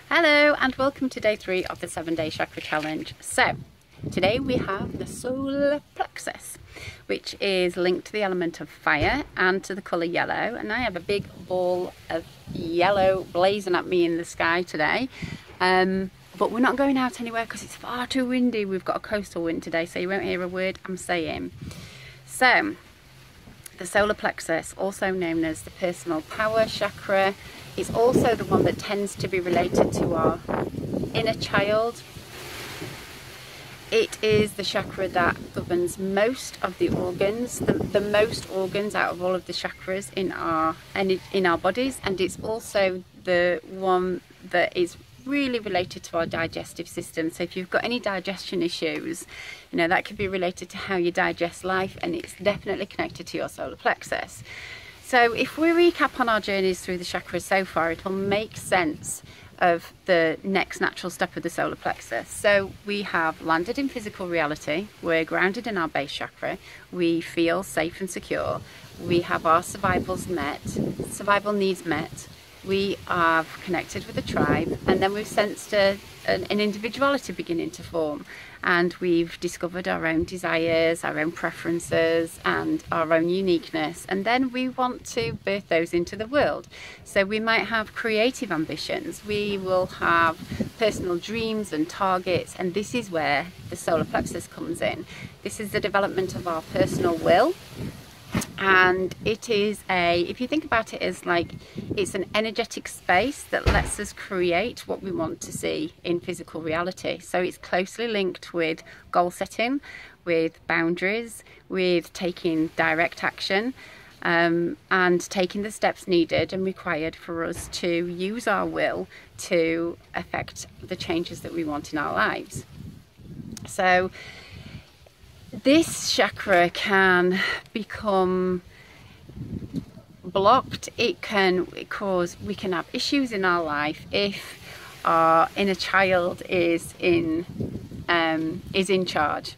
Hello and welcome to day 3 of the 7-day chakra challenge. So today we have the solar plexus, which is linked to the element of fire and to the colour yellow, and I have a big ball of yellow blazing at me in the sky today, but we're not going out anywhere because it's far too windy. We've got a coastal wind today, so you won't hear a word I'm saying. So the solar plexus, also known as the personal power chakra, is also the one that tends to be related to our inner child. It is the chakra that governs most of the organs, the most organs out of all of the chakras in our bodies, and it's also the one that is really related to our digestive system. So if you've got any digestion issues, you know, that could be related to how you digest life, and it's definitely connected to your solar plexus. So if we recap on our journeys through the chakras so far, it'll make sense of the next natural step of the solar plexus. So we have landed in physical reality, we're grounded in our base chakra, we feel safe and secure, we have our survival needs met, we have connected with a tribe, and then we've sensed an individuality beginning to form, and we've discovered our own desires, our own preferences and our own uniqueness, and then we want to birth those into the world. So we might have creative ambitions, we will have personal dreams and targets, and this is where the solar plexus comes in. This is the development of our personal will. And it is if you think about it as like, it's an energetic space that lets us create what we want to see in physical reality. So it's closely linked with goal setting, with boundaries, with taking direct action, and taking the steps needed and required for us to use our will to affect the changes that we want in our lives. So this chakra can become blocked. We can have issues in our life if our inner child is in charge,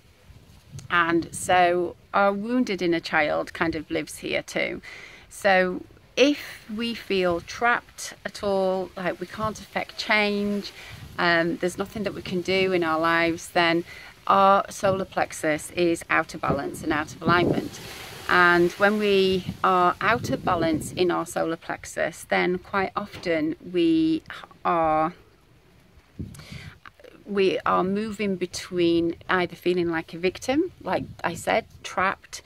and so our wounded inner child kind of lives here too. So if we feel trapped at all, like we can't affect change, there's nothing that we can do in our lives, then our solar plexus is out of balance and out of alignment. And when we are out of balance in our solar plexus, then quite often we are moving between either feeling like a victim, like I said, trapped,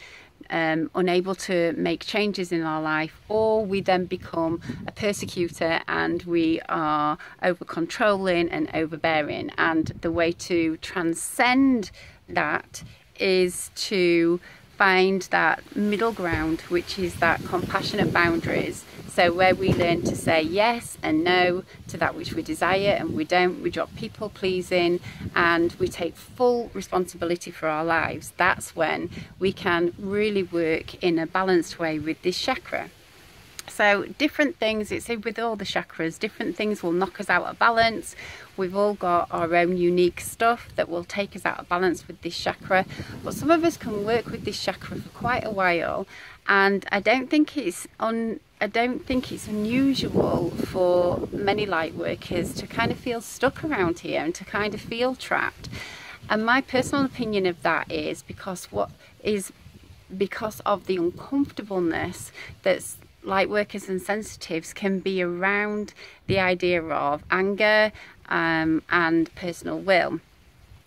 unable to make changes in our life, or we then become a persecutor and we are over controlling and overbearing. And the way to transcend that is to find that middle ground, which is that compassionate boundaries. So where we learn to say yes and no to that which we desire, and we drop people pleasing, and we take full responsibility for our lives. That's when we can really work in a balanced way with this chakra. So different things, it's with all the chakras, different things will knock us out of balance. We've all got our own unique stuff that will take us out of balance with this chakra, but some of us can work with this chakra for quite a while, and I don't think it's unusual for many light workers to kind of feel stuck around here and to kind of feel trapped. And my personal opinion of that is because of the uncomfortableness that's light workers and sensitives can be around the idea of anger and personal will.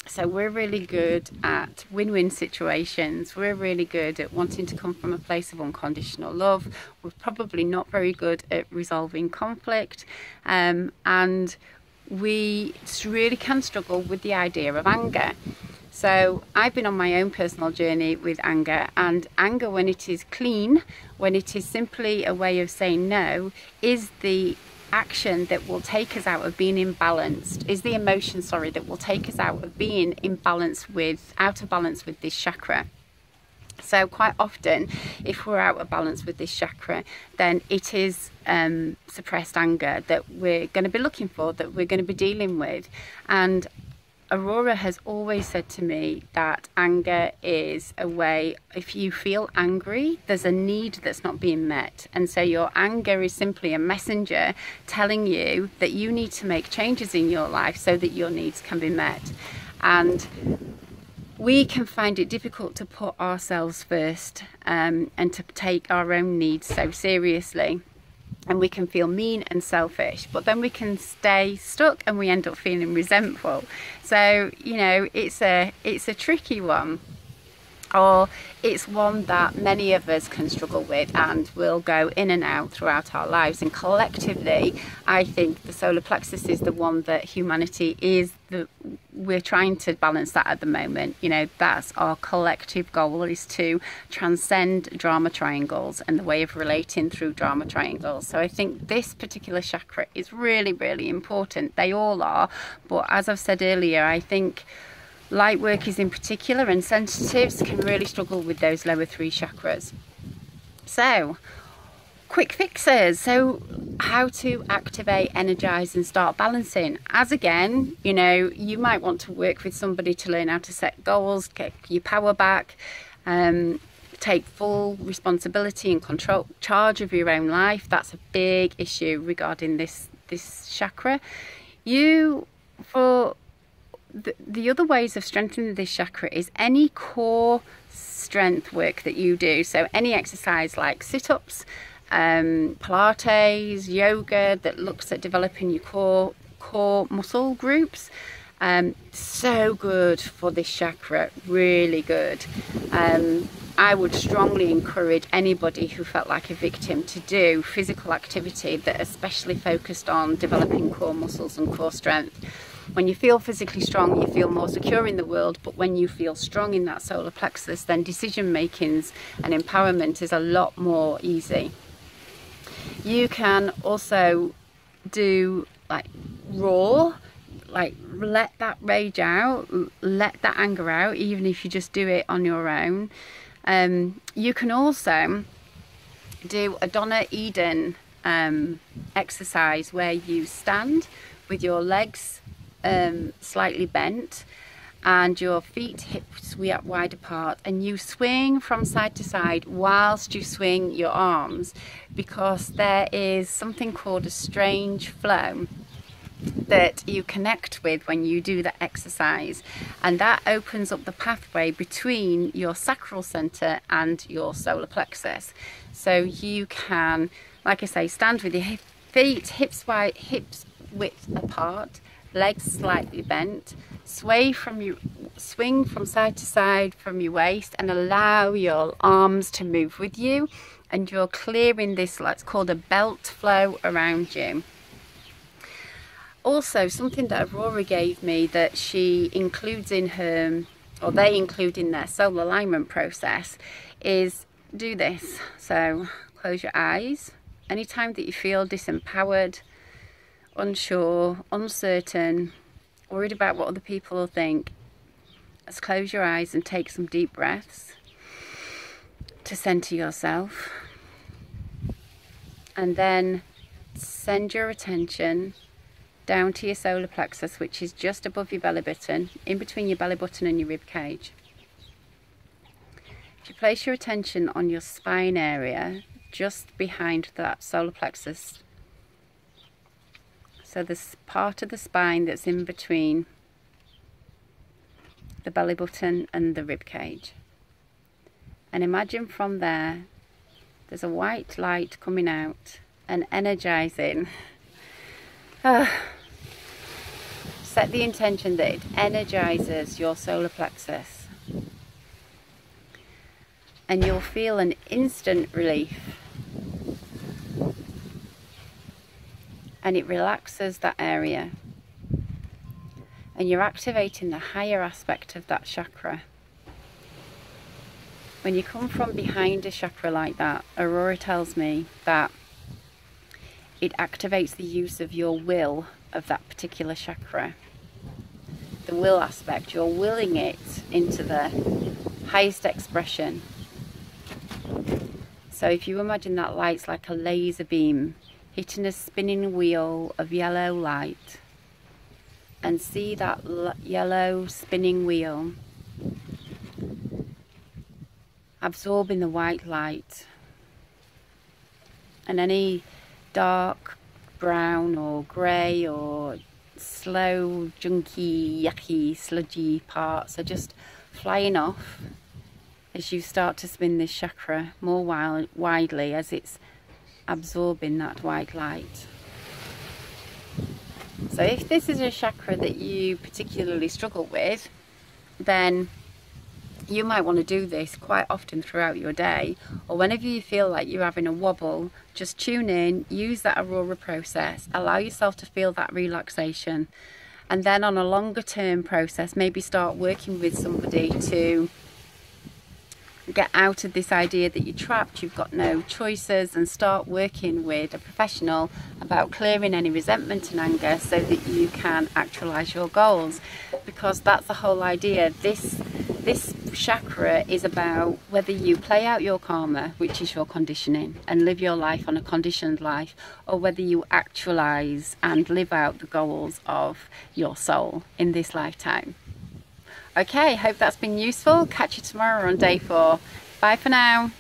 So we're really good at win-win situations. We're really good at wanting to come from a place of unconditional love. We're probably not very good at resolving conflict, and we really can struggle with the idea of anger. So I've been on my own personal journey with anger, and anger, when it is clean, when it is simply a way of saying no, is the action that will take us out of being imbalanced, is the emotion, that will take us out of being out of balance with this chakra. So quite often, if we're out of balance with this chakra, then it is suppressed anger that we're going to be looking for, that we're going to be dealing with. And Aurora has always said to me that anger is a way, if you feel angry, there's a need that's not being met. And so your anger is simply a messenger telling you that you need to make changes in your life so that your needs can be met. And we can find it difficult to put ourselves first and to take our own needs so seriously. And we can feel mean and selfish, but then we can stay stuck and we end up feeling resentful. So, you know, it's a tricky one, or it's one that many of us can struggle with and will go in and out throughout our lives. And collectively, I think the solar plexus is the one that humanity we're trying to balance that at the moment. You know, that's our collective goal, is to transcend drama triangles and the way of relating through drama triangles. So I think this particular chakra is really, really important. They all are, but as I've said earlier, I think light workers in particular and sensitives can really struggle with those lower 3 chakras. So, quick fixes. So, how to activate, energize and start balancing. As again, you know, you might want to work with somebody to learn how to set goals, get your power back, take full responsibility and charge of your own life. That's a big issue regarding this chakra. The other ways of strengthening this chakra is any core strength work that you do. So any exercise like sit-ups, Pilates, yoga that looks at developing your core muscle groups. So good for this chakra, really good. I would strongly encourage anybody who felt like a victim to do physical activity that especially focused on developing core muscles and core strength. When you feel physically strong, you feel more secure in the world, but when you feel strong in that solar plexus, then decision makings and empowerment is a lot more easy. You can also do like roar, like let that rage out, let that anger out, even if you just do it on your own. You can also do a Donna Eden exercise where you stand with your legs slightly bent and your feet hips wide apart, and you swing from side to side whilst you swing your arms, because there is something called a strange flow that you connect with when you do that exercise, and that opens up the pathway between your sacral center and your solar plexus. So you can, like I say, stand with your feet hips width apart, legs slightly bent, swing from side to side from your waist, and allow your arms to move with you, and you're clearing this, let's call a belt flow around you. Also, something that Aurora gave me that she includes in her, or they include in their soul alignment process, is do this. So close your eyes. Anytime that you feel disempowered, unsure, uncertain, worried about what other people will think, just close your eyes and take some deep breaths to center yourself, and then send your attention down to your solar plexus, which is just above your belly button, in between your belly button and your rib cage. If you place your attention on your spine area, just behind that solar plexus, so this part of the spine that's in between the belly button and the rib cage, and imagine from there there's a white light coming out and energizing. Set the intention that it energizes your solar plexus, and you'll feel an instant relief, and it relaxes that area, and you're activating the higher aspect of that chakra. When you come from behind a chakra like that, Aurora tells me that it activates the use of your will of that particular chakra. The will aspect, you're willing it into the highest expression. So if you imagine that light's like a laser beam hitting a spinning wheel of yellow light, and see that yellow spinning wheel absorbing the white light, and any dark brown or grey or slow, junky, yucky, sludgy parts are just flying off as you start to spin this chakra more widely as it's absorbing that white light. So if this is a chakra that you particularly struggle with, then you might want to do this quite often throughout your day, or whenever you feel like you're having a wobble, just tune in, use that aurora process, allow yourself to feel that relaxation, and then on a longer term process, maybe start working with somebody to get out of this idea that you're trapped, you've got no choices, and start working with a professional about clearing any resentment and anger so that you can actualize your goals. Because that's the whole idea. This chakra is about whether you play out your karma, which is your conditioning, and live your life on a conditioned life, or whether you actualize and live out the goals of your soul in this lifetime. Okay, hope that's been useful. Catch you tomorrow on day 4. Bye for now.